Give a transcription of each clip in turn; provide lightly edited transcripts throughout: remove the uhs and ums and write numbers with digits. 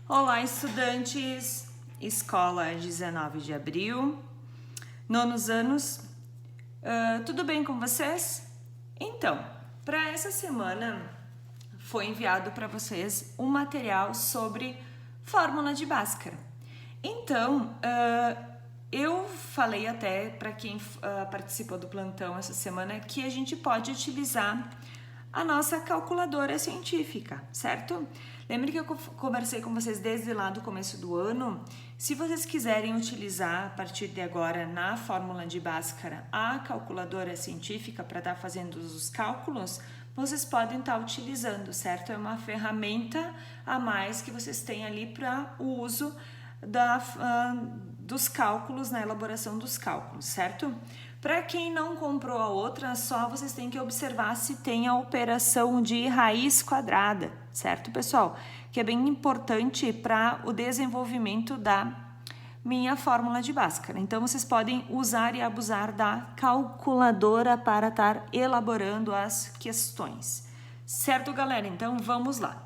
Olá, estudantes, Escola 19 de Abril, nonos anos, tudo bem com vocês? Então, para essa semana foi enviado para vocês um material sobre fórmula de Bhaskara. Então, eu falei até para quem participou do plantão essa semana que a gente pode utilizar a nossa calculadora científica, certo? Lembre que eu conversei com vocês desde lá do começo do ano. Se vocês quiserem utilizar a partir de agora na fórmula de Bhaskara a calculadora científica para estar fazendo os cálculos, vocês podem estar utilizando, certo? É uma ferramenta a mais que vocês têm ali para o uso dos cálculos, na elaboração dos cálculos, certo? Para quem não comprou a outra, só vocês têm que observar se tem a operação de raiz quadrada, certo, pessoal? Que é bem importante para o desenvolvimento da minha fórmula de Bhaskara. Então, vocês podem usar e abusar da calculadora para estar elaborando as questões. Certo, galera? Então, vamos lá.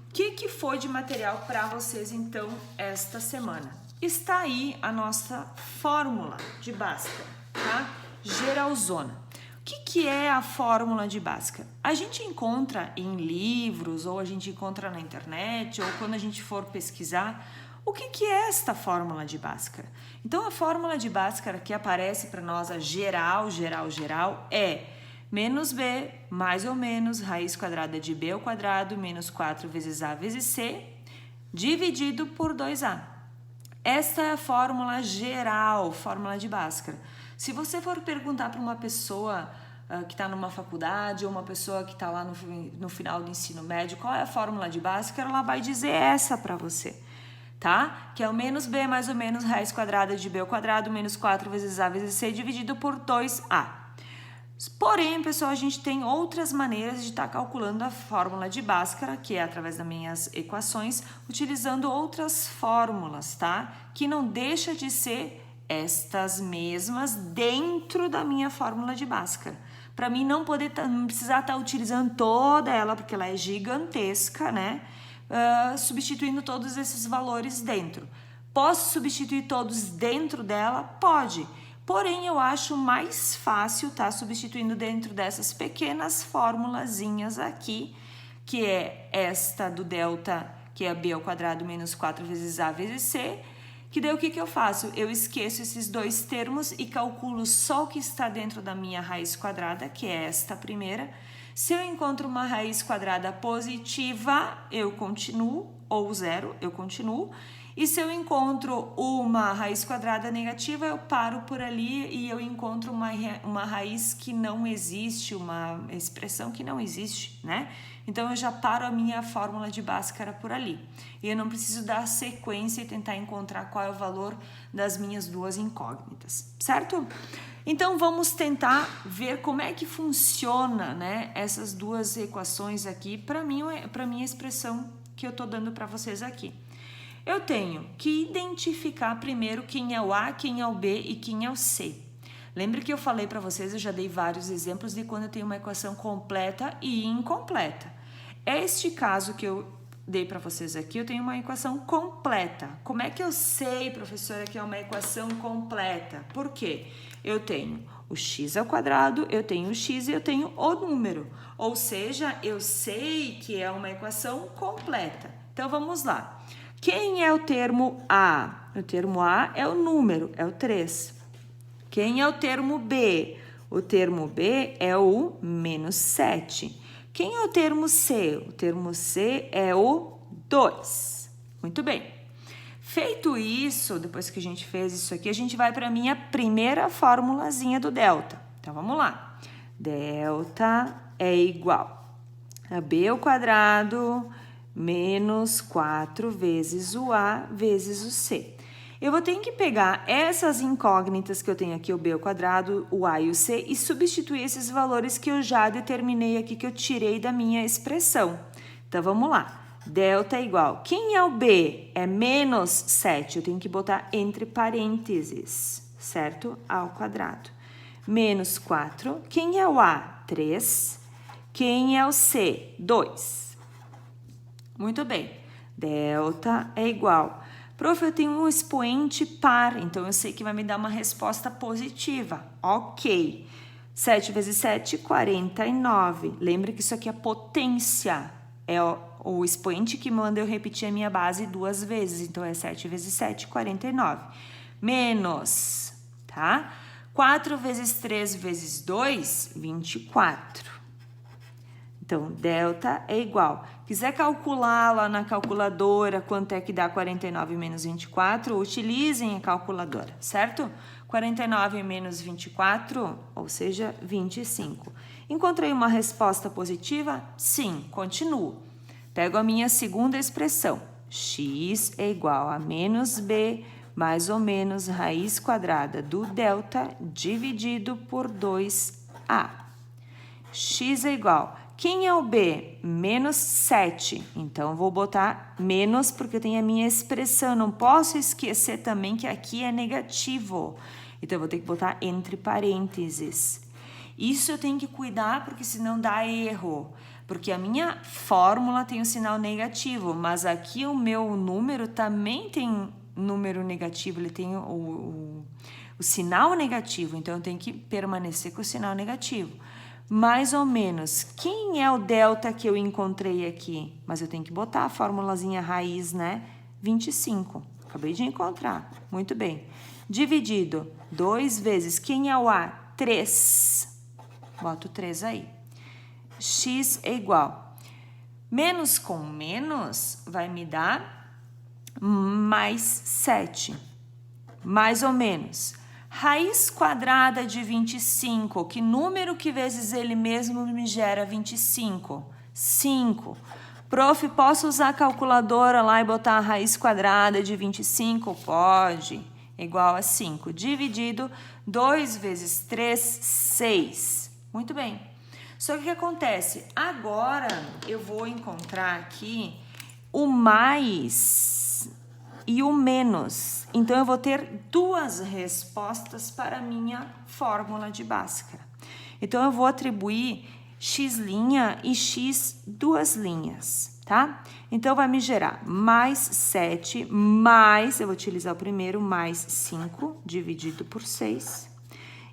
O que foi de material para vocês, então, esta semana? Está aí a nossa fórmula de Bhaskara, tá? Geralzona. O que é a fórmula de Bhaskara? A gente encontra em livros, ou a gente encontra na internet, ou quando a gente for pesquisar, o que é esta fórmula de Bhaskara? Então, a fórmula de Bhaskara que aparece para nós, a geral, é menos b, mais ou menos, raiz quadrada de b ao quadrado, menos 4 vezes a vezes c, dividido por 2a. Esta é a fórmula geral, fórmula de Bhaskara. Se você for perguntar para uma pessoa que está numa faculdade ou uma pessoa que está lá no final do ensino médio qual é a fórmula de Bhaskara, ela vai dizer essa para você, tá? Que é o menos b mais ou menos raiz quadrada de b ao quadrado menos 4 vezes a vezes c dividido por 2a. Porém, pessoal, a gente tem outras maneiras de estar calculando a fórmula de Bhaskara, que é através das minhas equações, utilizando outras fórmulas, tá? Que não deixa de ser estas mesmas dentro da minha fórmula de Bhaskara. Para mim não precisar estar utilizando toda ela, porque ela é gigantesca, né? Substituindo todos esses valores dentro. Posso substituir todos dentro dela? Pode. Porém, eu acho mais fácil estar substituindo dentro dessas pequenas formulazinhas aqui, que é esta do delta, que é b ao quadrado menos 4 vezes a vezes c, que daí o que eu faço? Eu esqueço esses dois termos e calculo só o que está dentro da minha raiz quadrada, que é esta primeira. Se eu encontro uma raiz quadrada positiva, eu continuo, ou zero, eu continuo. E se eu encontro uma raiz quadrada negativa, eu paro por ali e eu encontro uma raiz que não existe, uma expressão que não existe, né? Então, eu já paro a minha fórmula de Bhaskara por ali. E eu não preciso dar sequência e tentar encontrar qual é o valor das minhas duas incógnitas, certo? Então, vamos tentar ver como é que funciona, né, essas duas equações aqui para minha expressão que eu estou dando para vocês aqui. Eu tenho que identificar primeiro quem é o A, quem é o B e quem é o C. Lembre que eu falei para vocês, eu já dei vários exemplos de quando eu tenho uma equação completa e incompleta. Este caso que eu dei para vocês aqui, eu tenho uma equação completa. Como é que eu sei, professora, que é uma equação completa? Por quê? Eu tenho o x ao quadrado, eu tenho o x e eu tenho o número. Ou seja, eu sei que é uma equação completa. Então, vamos lá. Quem é o termo A? O termo A é o número, é o 3. Quem é o termo B? O termo B é o menos 7. Quem é o termo C? O termo C é o 2. Muito bem. Feito isso, depois que a gente fez isso aqui, a gente vai para a minha primeira formulazinha do delta. Então, vamos lá. Delta é igual a B ao quadrado menos 4 vezes o A vezes o C. Eu vou ter que pegar essas incógnitas que eu tenho aqui, o B ao quadrado, o A e o C, e substituir esses valores que eu já determinei aqui, que eu tirei da minha expressão. Então, vamos lá. Delta é igual. Quem é o B? É menos 7. Eu tenho que botar entre parênteses, certo? A ao quadrado. Menos 4. Quem é o A? 3. Quem é o C? 2. Muito bem. Delta é igual. Prof, eu tenho um expoente par, então eu sei que vai me dar uma resposta positiva. Ok. 7 vezes 7, 49. Lembra que isso aqui é potência. É o expoente que manda eu repetir a minha base 2 vezes. Então, é 7 vezes 7, 49. Menos, tá? 4 vezes 3 vezes 2, 24. Então, delta é igual. Quiser calcular lá na calculadora quanto é que dá 49 menos 24, utilizem a calculadora, certo? 49 menos 24, ou seja, 25. Encontrei uma resposta positiva? Sim, continuo. Pego a minha segunda expressão. X é igual a menos b mais ou menos raiz quadrada do delta dividido por 2a. X é igual. Quem é o b? Menos 7. Então, vou botar menos porque tem a minha expressão. Não posso esquecer também que aqui é negativo. Então, eu vou ter que botar entre parênteses. Isso eu tenho que cuidar porque senão dá erro. Porque a minha fórmula tem o sinal negativo, mas aqui o meu número também tem número negativo, ele tem o sinal negativo, então eu tenho que permanecer com o sinal negativo. Mais ou menos, quem é o delta que eu encontrei aqui? Mas eu tenho que botar a formulazinha raiz, né? 25. Acabei de encontrar. Muito bem. Dividido 2 vezes, quem é o A? 3. Boto 3 aí. X é igual. Menos com menos vai me dar mais 7. Mais ou menos. Raiz quadrada de 25, que número que vezes ele mesmo me gera 25? 5. Prof, posso usar a calculadora lá e botar a raiz quadrada de 25? Pode. Igual a 5. Dividido 2 vezes 3, 6. Muito bem. Só que o que acontece? Agora eu vou encontrar aqui o mais e o menos. Então, eu vou ter duas respostas para a minha fórmula de Bhaskara. Então, eu vou atribuir x' e x duas linhas, tá? Então, vai me gerar mais 7, mais, eu vou utilizar o primeiro, mais 5, dividido por 6.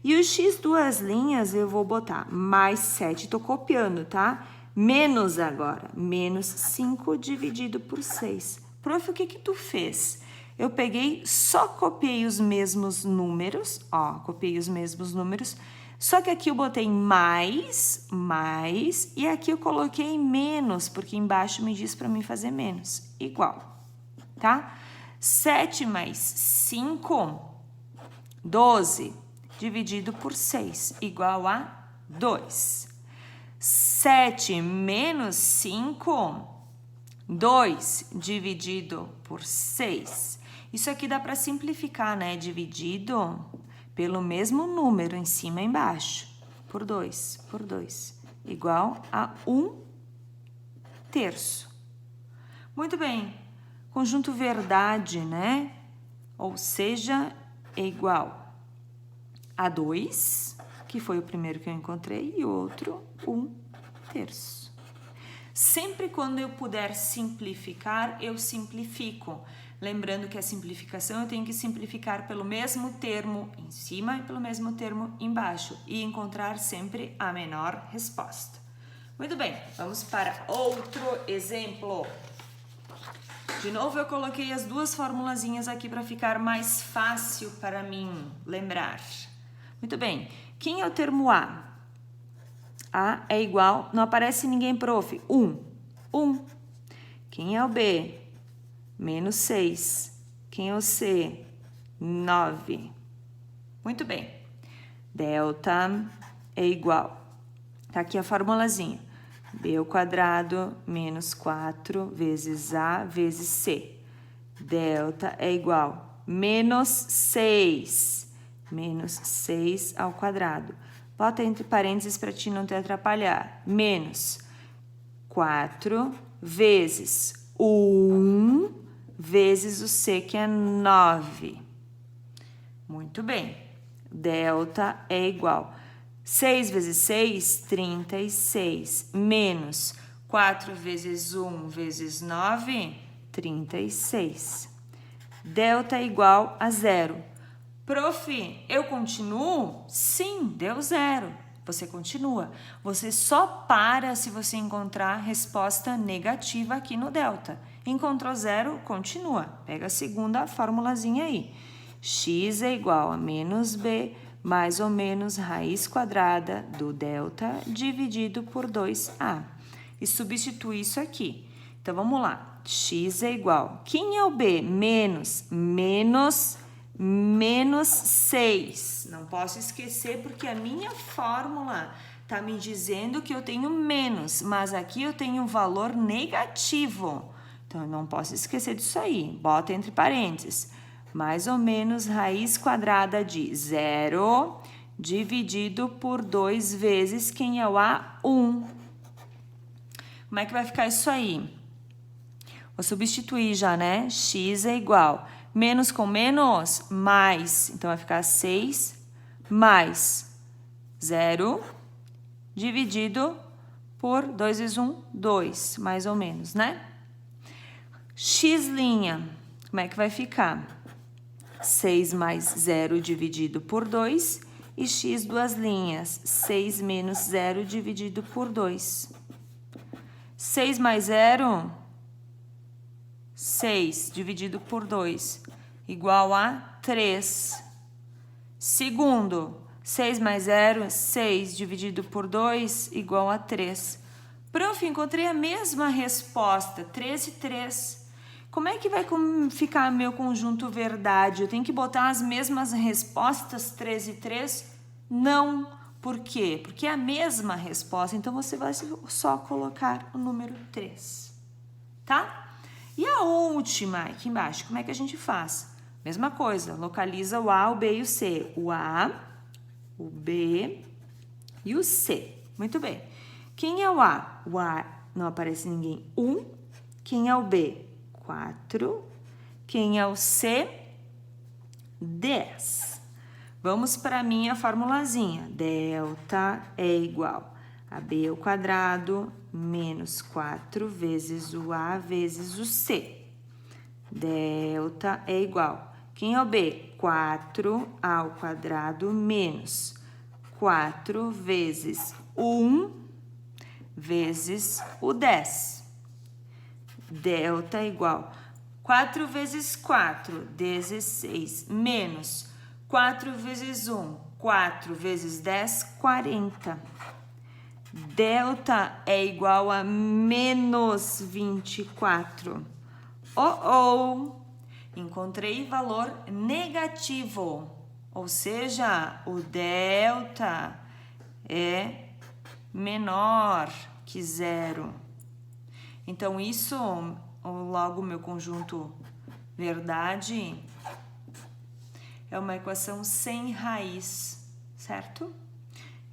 E o x duas linhas, eu vou botar mais 7, tô copiando, tá? Menos agora, menos 5 dividido por 6. Prof, o que que tu fez? Eu peguei, só copiei os mesmos números, ó, copiei os mesmos números, só que aqui eu botei mais, e aqui eu coloquei menos, porque embaixo me diz para mim fazer menos, igual, tá? 7 mais 5, 12, dividido por 6, igual a 2. 7 menos 5, 2 dividido por 6. Isso aqui dá para simplificar, né? Dividido pelo mesmo número em cima e embaixo. Por 2, igual a 1/3. Muito bem. Conjunto verdade, né? Ou seja, é igual a 2, que foi o primeiro que eu encontrei, e o outro 1/3. Sempre quando eu puder simplificar, eu simplifico. Lembrando que a simplificação eu tenho que simplificar pelo mesmo termo em cima e pelo mesmo termo embaixo e encontrar sempre a menor resposta. Muito bem, vamos para outro exemplo. De novo, eu coloquei as duas formulazinhas aqui para ficar mais fácil para mim lembrar. Muito bem, quem é o termo A? A é igual, não aparece ninguém, prof. 1. Quem é o B? Menos 6. Quem é o C? 9. Muito bem. Delta é igual. Tá aqui a formulazinha. B ao quadrado menos 4 vezes A vezes C. Delta é igual. Menos 6. Menos 6 ao quadrado. Bota entre parênteses para ti não te atrapalhar. Menos 4 vezes 1 vezes o C, que é 9. Muito bem. Delta é igual. 6 vezes 6, 36. Menos 4 vezes 1 vezes 9, 36. Delta é igual a 0. Prof, eu continuo? Sim, deu 0. Você continua. Você só para se você encontrar resposta negativa aqui no delta. Encontrou 0, continua. Pega a segunda formulazinha aí. X é igual a menos b mais ou menos raiz quadrada do delta dividido por 2a. E substitui isso aqui. Então, vamos lá. X é igual. Quem é o b? Menos 6. Não posso esquecer porque a minha fórmula está me dizendo que eu tenho menos, mas aqui eu tenho um valor negativo. Então, eu não posso esquecer disso aí. Bota entre parênteses. Mais ou menos raiz quadrada de 0 dividido por 2 vezes quem é o A? 1. Como é que vai ficar isso aí? Vou substituir já, né? X é igual. Menos com menos, mais. Então, vai ficar 6 mais 0 dividido por 2 vezes 1, 2, mais ou menos, né? X', como é que vai ficar? 6 mais 0 dividido por 2 e x duas linhas, 6 menos 0 dividido por 2. 6 mais 0, 6 dividido por 2, igual a 3. Segundo, 6 mais 0, 6 dividido por 2, igual a 3. Prof, encontrei a mesma resposta, 3 e 3. Como é que vai ficar meu conjunto verdade? Eu tenho que botar as mesmas respostas, 3 e 3? Não. Por quê? Porque é a mesma resposta, então você vai só colocar o número 3, tá? E a última, aqui embaixo, como é que a gente faz? Mesma coisa, localiza o A, o B e o C. O A, o B e o C. Muito bem. Quem é o A? O A não aparece ninguém. 1. Quem é o B? 4. Quem é o C? 10. Vamos para a minha formulazinha. Delta é igual a B ao quadrado menos 4 vezes o A vezes o C. Delta é igual. Quem é o B? 4 ao quadrado menos 4 vezes 1 vezes o 10. Delta é igual 4 vezes 4, 16, menos 4 vezes 1, 4 vezes 10, 40. Delta é igual a menos 24. Encontrei valor negativo, ou seja, o delta é menor que 0. Então, isso, logo, meu conjunto verdade é uma equação sem raiz, certo?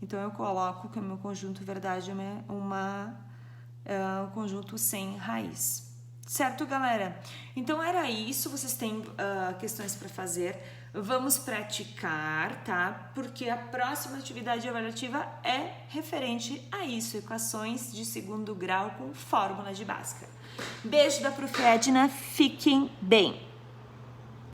Então, eu coloco que o meu conjunto verdade é um conjunto sem raiz. Certo, galera? Então, era isso. Vocês têm questões para fazer. Vamos praticar, tá? Porque a próxima atividade avaliativa é referente a isso. Equações de segundo grau com fórmula de Bhaskara. Beijo da Prof. Edna. Fiquem bem!